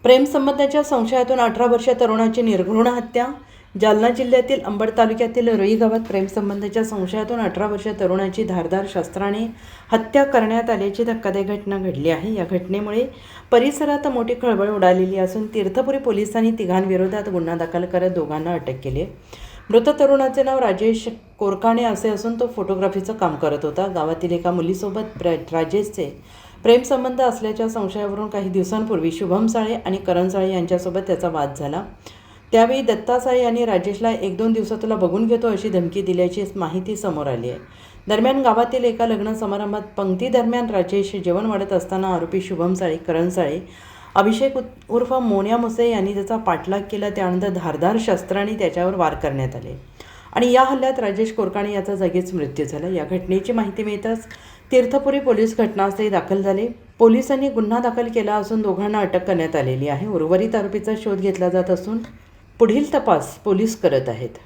प्रेमसंबंधाच्या संशयातून 18 वर्षीय तरुणाची निर्घृण हत्या. जालना जिल्ह्यातील अंबड तालुक्यातील रुई गावात प्रेमसंबंधाच्या संशयातून 18 वर्षीय तरुणाची धारदार शस्त्राने हत्या करण्यात आल्याची धक्कादायक घटना घडली आहे. या घटनेमुळे परिसरात मोठी खळबळ उडालेली असून तीर्थपुरी पोलिसांनी तिघांविरोधात गुन्हा दाखल करत दोघांना अटक केली आहे. मृत तरुणाचे नाव राजेश कोरकाणे असे असून तो फोटोग्राफीचं काम करत होता. गावातील एका मुलीसोबत राजेशचे प्रेमसंबंध असल्याच्या संशयावरून काही दिवसांपूर्वी शुभम साळे आणि करण साळे यांच्यासोबत त्याचा वाद झाला. त्यावेळी दत्ता साळे यांनी राजेशला 1-2 दिवसात तुला बघून घेतो अशी धमकी दिल्याची माहिती समोर आली आहे. दरम्यान गावातील एका लग्न समारंभात पंक्ती दरम्यान राजेश जेवण वाढत असताना आरोपी शुभम साळे, करण साळे, अभिषेक उर्फ मोन्या मुसे यांनी त्याचा पाठलाग केला. त्यानंतर धारदार शस्त्राने त्याच्यावर वार करण्यात आले आणि या हल्ल्यात राजेश कोरकाणे याचा जागीच मृत्यू झाला. या घटनेची माहिती मिळताच तीर्थपुरी पोलीस घटनास्थळी दाखल झाले. पोलिसांनी गुन्हा दाखल केला असून दोघांना अटक करण्यात आलेली आहे. उर्वरित आरोपीचा शोध घेतला जात असून पुढील तपास पोलीस करत आहेत.